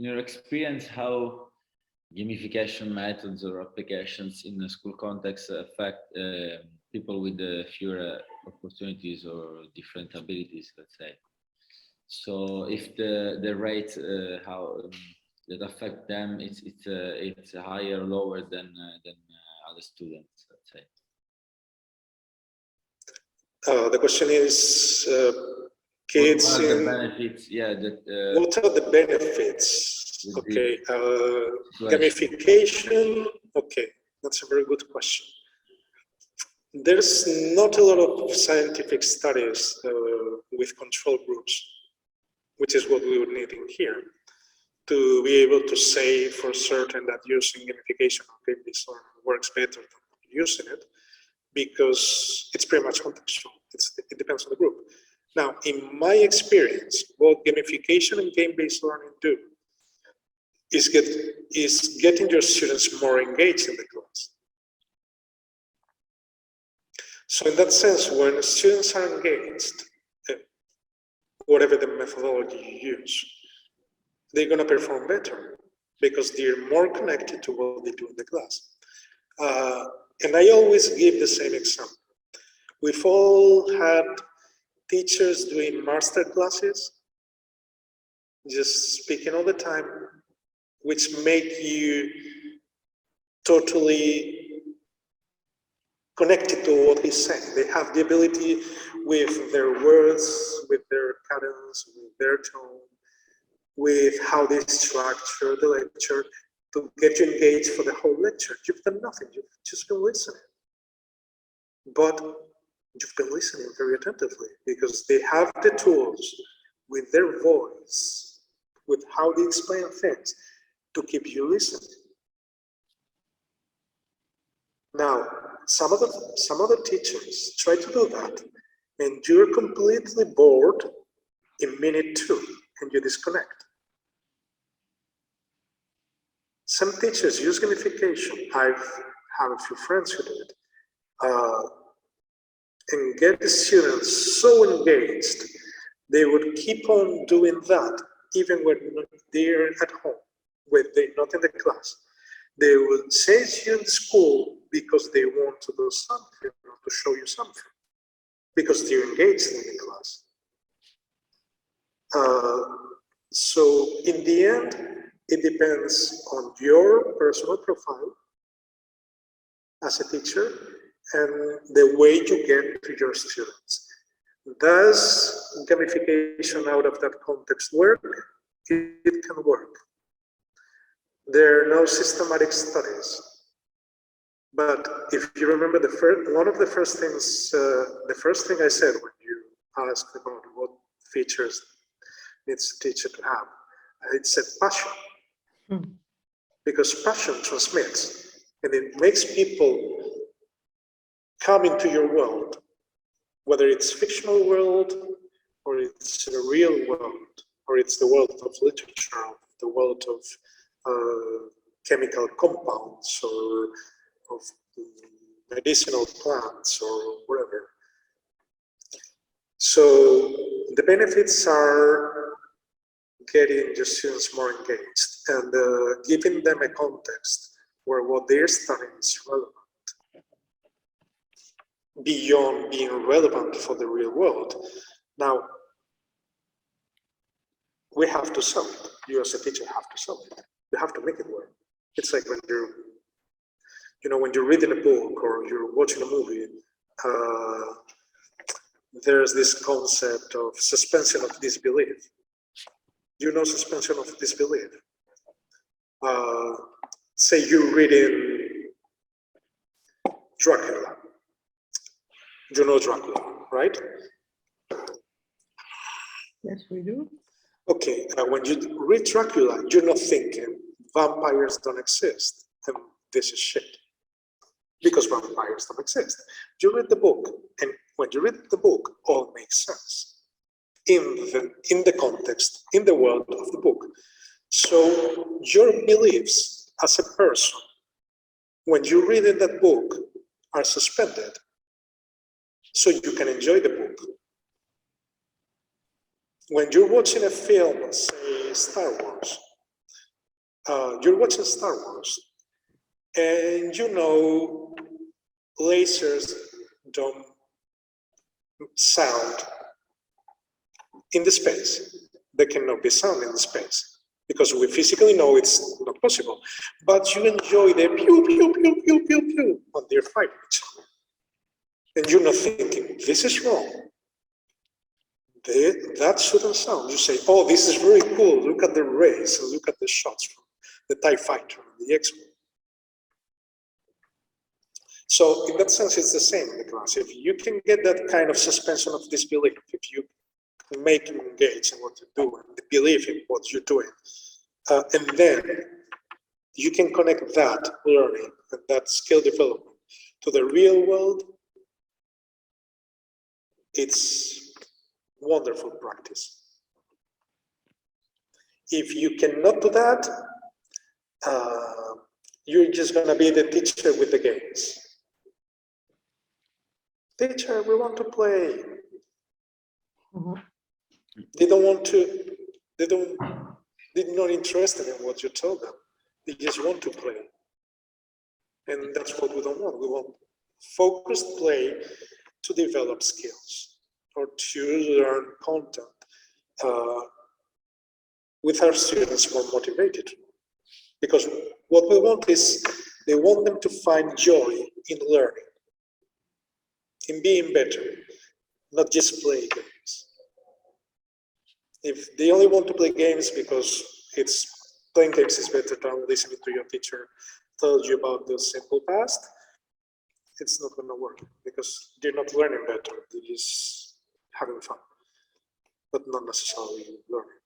in your experience, how gamification methods or applications in the school context affect people with fewer opportunities or different abilities, let's say. So if the rate how that affect them, it's higher or lower than other students, let's say. The question is, kids. What are the benefits? Yeah. What are the benefits? Okay. Gamification. Okay, that's a very good question. There's not a lot of scientific studies with control groups, which is what we would need in here, to be able to say for certain that using gamification or game-based learning works better than using it, because it's pretty much contextual. It depends on the group. Now, in my experience, what gamification and game-based learning do is getting your students more engaged in the class. So in that sense, when students are engaged, whatever the methodology you use, they're going to perform better because they're more connected to what they do in the class. And I always give the same example. We've all had teachers doing master classes, just speaking all the time, which make you totally connected to what he's saying. They have the ability with their words, with their cadence, with their tone, with how they structure the lecture, to get you engaged for the whole lecture. You've done nothing, you've just been listening. But you've been listening very attentively because they have the tools with their voice, with how they explain things, to keep you listening. Now, some other teachers try to do that, and you're completely bored in minute 2, and you disconnect. Some teachers use gamification. I have a few friends who do it, and get the students so engaged, they would keep on doing that even when they're at home, when they're not in the class. They will send you in school because they want to do something or to show you something, because they're engaged in the class. So in the end, it depends on your personal profile as a teacher and the way you get to your students. Does gamification out of that context work? It can work. There are no systematic studies. But if you remember, one of the first things, the first thing I said when you asked about what features needs a teacher to have, I said passion. Because passion transmits, and it makes people come into your world, whether it's fictional world, or it's a real world, or it's the world of literature, the world of chemical compounds, or of medicinal plants, or whatever. So the benefits are getting your students more engaged and giving them a context where what they're studying is relevant, beyond being relevant for the real world. Now, we have to sell it. You as a teacher have to sell it. You have to make it work. It's like when you're reading a book or you're watching a movie, there's this concept of suspension of disbelief. You know suspension of disbelief. Say you're reading Dracula. You know Dracula, right? Yes, we do. Okay, when you read Dracula, you're not thinking vampires don't exist and this is shit, because vampires don't exist. You read the book, and when you read the book, all makes sense in the context, in the world of the book. So your beliefs as a person, when you read in that book, are suspended, so you can enjoy the book. When you're watching a film, say Star Wars, You're watching Star Wars, and you know lasers don't sound in the space. There cannot be sound in the space because we physically know it's not possible. But you enjoy the pew, pew, pew, pew, pew, pew on their fighting each other. And you're not thinking, this is wrong. That shouldn't sound. You say, oh, this is very cool. Look at the rays, and look at the shots from the TIE Fighter and the X-Wing. So in that sense, it's the same in the class. If you can get that kind of suspension of disbelief, if you can make them engage in what you do and believe in what you're doing, and then you can connect that learning and that skill development to the real world, it's wonderful practice. If you cannot do that, you're just going to be the teacher with the games. Teacher, we want to play. They don't want to, they're not interested in what you tell them. They just want to play. And that's what we don't want. We want focused play to develop skills or to learn content with our students more motivated. Because what we want is, they want them to find joy in learning, in being better, not just play games. If they only want to play games because playing games is better than listening to your teacher tell you about the simple past, it's not going to work because they're not learning better. They're just having fun, but not necessarily learning.